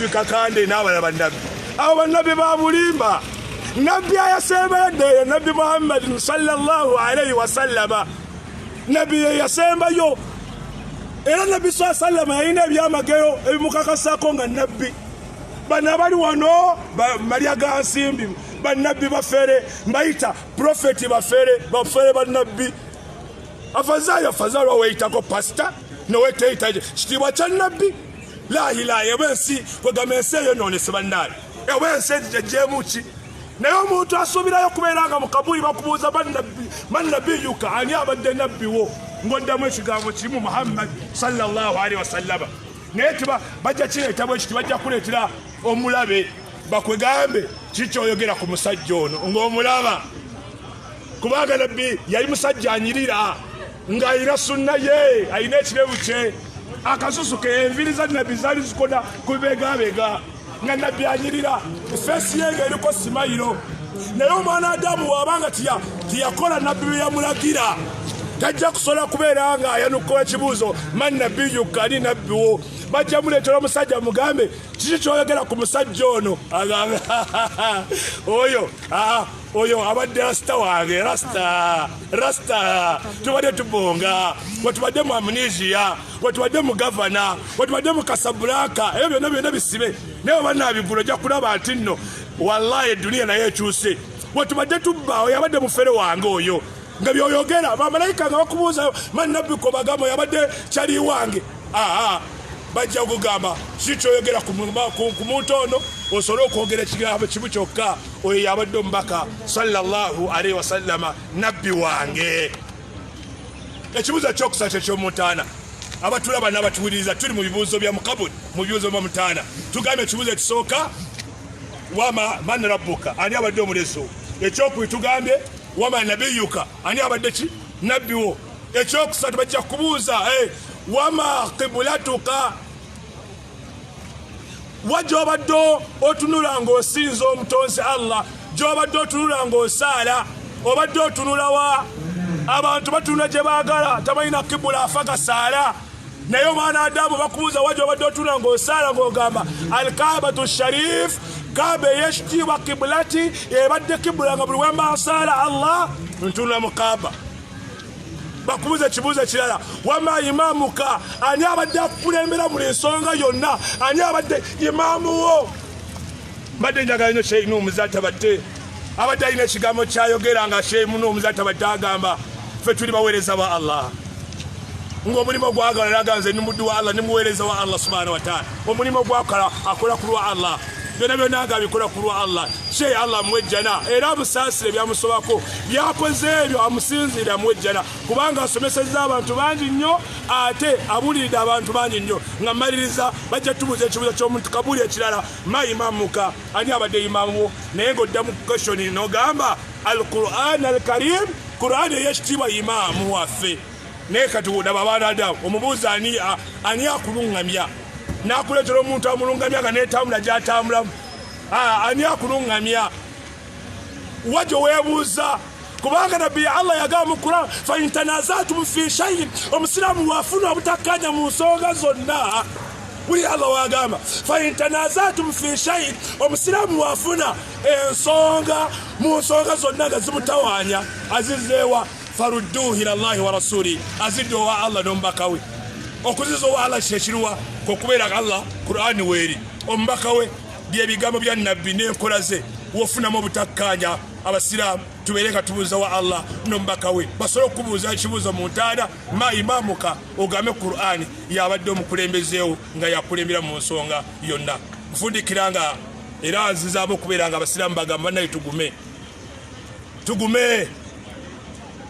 nabbi kakande n'abalala bannabbi abo bannabbi babulimba nabbi ayasemberedde nabbi Muhammad sallallahu alayhi wa sallama nabbi yasembayo era nabbi sallallahu alayhi wa sallama yalina ebyamagero ebimukakasako nga nabbi bano abali wano Maria Gansimbi bannabbi bafere mbayita profeti bafere bannabbi afazali waweyitako pasita noweteyitaje kitiibwa kya nabbi la ilaha ebensi kwegamba ensi eyo noonese bannaabwe ebensi ejjemuki naye omuntu asuubirayo kubeera nga mu kabuli bakubuuza bannabiyuka ani abadde nabbiwo ng'oddamu ekigambo kimu Muhammad sallallahu alaihi wasallama naye bajja kireeta bwe kiti bajja kuleetera omulabe bakwegambe kikyoyogera ku musajja ono ng'omulaba kubanga nabbi yali musajja anyirira ng'ayina sunna ye ayina ekirevu kye akasusu ke enviri za nabbi zaali zikoda ku bibegaabega nga nabbi anyirira feesi ye ng'eriko simayiro naye omwana Adamu wabanga tiyakola nabbi bye yamulagira tajja kusobola kubeera nga ayanukkola ekibuuzo man nabbiyuka ani nabbiwo bajja muleetera omusajja mugambe kiki kyoyogera ku musajja ono agambe oyo abadde rasita wange rasita tubadde tubonga wetubadde mu amnesia wetubadde mu gavana wetubadde mu Casablanca ebyo byonna bisibe naye bannaabigula ojja kulaba nti nno wallahi eduniya naye ekyuse wetubadde tubbaawo yabadde mufere wange oyo nga byoyogera bamalayika nga bakubuuza mannabbi ko bagamba yabadde kyali wange bajja kugamba kikyoyogera ku muntu ono osobole okwogera ekigambo kimu kyokka oyo yabadde omubaka sallallahu alaihi wasallama nabbi wange ekibuuzo ekyokusatu ekyomutaana abatulaba n'abatuwuliriza tuli mu bibuuzo bya mukabuli mu bibuuzo bya mutaana tugambe ekibuuzo ekisooka wama man rabbuka ani abadde omulezo ekyokubiri tugambye wama nabiyuka ani abadde ki nabbiwo ekyokusatu bajja kubuuza wama qibulatuka wajobadde otunula ng'osinza omutonzi Allah gyobadde otunula ng'osaala obadde otunula wa abantu batunula gye baagala tabalina kibula afa gasaala naye omwana Adamu bakubuuza wajobadde otunula ng'osaala ng'ogamba alkaabatu sharif kaaba eyekitiibwa kibulati ebadde kibula nga buli wemba nsaala Allah ntunula mu kaaba bakubuuza ekibuuzo ekirala wama imamuka ani abadde akulembera mu nsonga yonna ani abadde imaamuwo mbadde njagala nnyo Sheikh Nuh Muzatta abadde alina ekigambo kyayogera nga Sheikh Nuh Muzatta agamba ffe tuli baweereza ba Allah ng'omulimu gwagala naganze ni muddu wa Allah ni muweereza wa Allah subhanahu wa ta'ala omulimu gwakala akola ku lwa Allah byonna nga bikola ku lwa Allah Sheikh Allah mwejjana era amusaasire byamusobako byakoze ebyo amusinziira mwejjana kubanga asomesezza abantu bangi nnyo ate abuliridde abantu bangi nnyo nga mmaliriza bajja tubuuza ekibuuzo ky'omuntu kabuli ekirala ma imamuka ani abadde imaamuwo naye ng'oddamu kweshoni n'ogamba al-Qur'an al-Karim Qur'an eyekitiibwa imaamu waffe naye kati wulaba abaana Adamu omubuuza ani akuluŋŋamya nakuleetera omuntu amulungamya nga neetambula gy'atambulamu ani akuluŋŋamya wajjo weebuuza kubanga nabbi Allah yagamba mu Qur'an fa in tanaza'tum fi shay'in omusiraamu waafuna obutakkanya mu nsonga zonna wuli Allah wagamba fa in tanaza'tum fi shay'in omusiraamu waafuna ensonga mu nsonga zonna nga zimutawaanya azizzeewa farudduhu ila Allahi wa rasuli azidde owa Allah n'omubaka we okuziza owa Allah kyekiruwa kokubeera Allah Qur'ani weeri omubaka we byebigambo bya nabbi n'enkola ze wofunamu obutakkanya abasiraamu tubeere nga tubuuza wa Allah n'omubaka we basobole okubuuza ekibuuzo mu ntaana ma imamuka ogambe Qur'ani yabadde omukulembezeewo nga yakulembera mu nsonga yonna nfundikira nga era nzizaamu okubeera nga abasiraamu bagamba naye tugume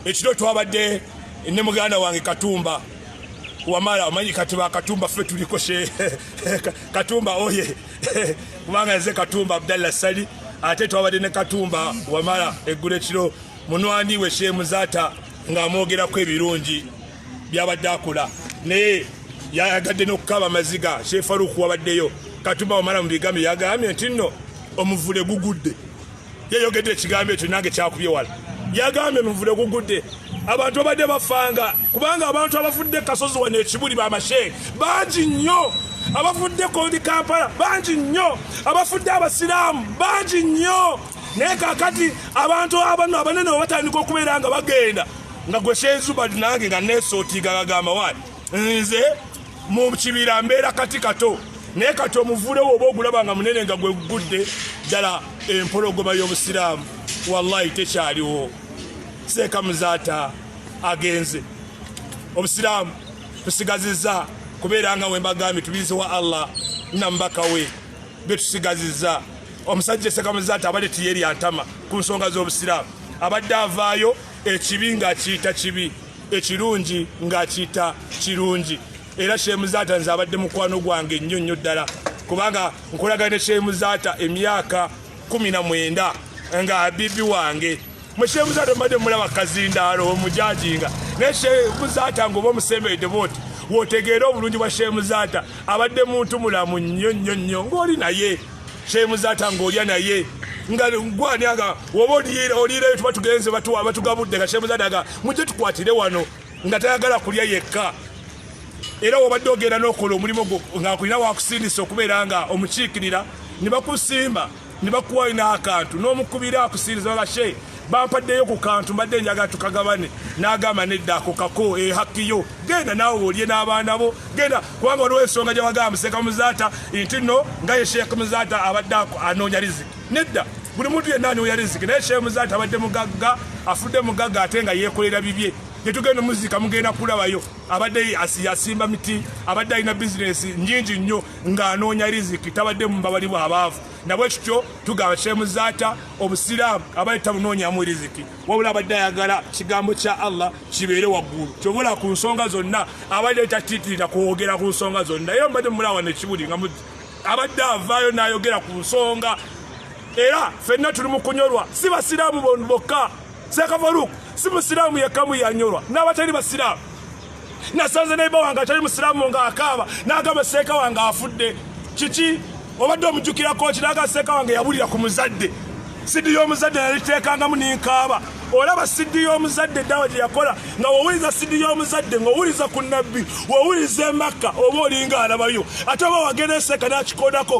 ekiro twabadde ne muganda wange Katumba wamala amanyi kati ba Katumba ffe tuliko Katumba oye kubanga nze Katumba Abdallah Sali ate twabadde ne Katumba wamala eggula ekiro munwani we Sheikh Muzatta ng'amwogerako ebirungi byabadde akola naye yayagadde n'okukaba amaziga Sheikh Faruk wabaddeyo Katumba wamala mu bigambo yagambye nti nno omuvule gugudde yayogedde ekigambo ekyo nange kyakubye wala yagambye omuvule gugudde abantu abadde bafanga kubanga abantu abafudde Kasozi wano ekibuli bamashehe bangi nnyo, abafudde Kondi Kampala bangi nnyo, abafudde abasiraamu bangi nnyo. Naye kakati abantu abano abanene batandika okubeera nga bagenda nga gwe Sheikh Zubad nange nga neesootiga gagamba waali nze mu kibira mbeera kati kato, naye kati omuvulewo oba ogulaba nga munene nga gwe gudde ddala empologoma y'obusiraamu wallahi tekyaliwo. Seeka Muzaata agenze obusiraamu tusigazizza kubeera nga wembagambye tubize wa Allah nambaka we bye tusigazizza. Omusajja Seeka Muzaata abadde tiyeri antama ku nsonga z'obusiraamu, abadde avaayo ekibi ng'akiyita kibi, ekirungi ng'akiyita kirungi. Era Sheikh Muzaata nze abadde mukwano gwange nnyo nnyo ddala kubanga nkolagana ne Sheikh Muzaata emyaka 19 nga habibi wange. Sheikh Muzaata mbadde mulaba kazindaalo omujajinga naye Sheikh Muzaata ng'oba omusembedde bwoti wootegeera obulungi bwa Sheikh Muzaata abadde muntu mulamu nnyo nnyo nnyo ng'oli naye Sheikh Muzaata ng'olya naye nga gwanyanga woba oliirayo tuba tugenze batugabudde nga Sheikh Muzaata nga mujje tukwatire wano nga tayagala kulya yekka. Era wabadde ogenda n'okola omulimu gwo ng'akulina wakusindisa okubeera nga omukiikirira ne bakusimba ne bakuwa n'akantu n'omukubira akusindiza nga Sheikh bampaddeyo ku kantu mbadde njagala tukagabane, n'agamba nedda ako kako hakkiyo genda naawe olye n'abaana bo genda kubanga waliwo ensonga gye bagamba Seeka Muzaata nti nno nga ye Sheikh Muzaata abadde anoonya riziki. Nedda, buli muntu yenna anoonya riziki, naye Sheikh Muzaata abadde mugagga, afudde mugagga ate nga yeekolera bibye. Netugenda muzika mugenda kulabayo abadde yasimba miti, abadde alina bizinesi nyingi nnyo ng'anoonya riziki, tabadde mu babali bw'abaavu. Nabwe kityo tugamba Sheikh Muzaata obusiraamu abadde tabunoonyamu riziki wabula abadde ayagala kigambo kya Allah kibeere waggulu. Kyobula ku nsonga zonna abadde tatiitirira kwogera ku nsonga zonna. Era mbadde mulawa nekibuli nga abadde avaayo n'ayogera ku nsonga. Era ffenna tuli mu kunyolwa, si basiraamu bokka. Seeka Farouk si musiraamu yekka yanyolwa, n'abatali basiraamu. Nasanze neiba wange atali musiraamu ng'akaaba n'agamba Seeka wange afudde. Kiki obadde omujjukirako kiraga Seeka wange yabulira ku muzadde, sidi y'omuzadde naliteekangamu n'inkaaba. Olaba sidi y'omuzadde eddawa gye yakola nga wowuliza sidi y'omuzadde ng'owuliza ku nabbi, wowuliza e Makka oba olinga alabayo ate oba wagenda Seeka n'akikodako.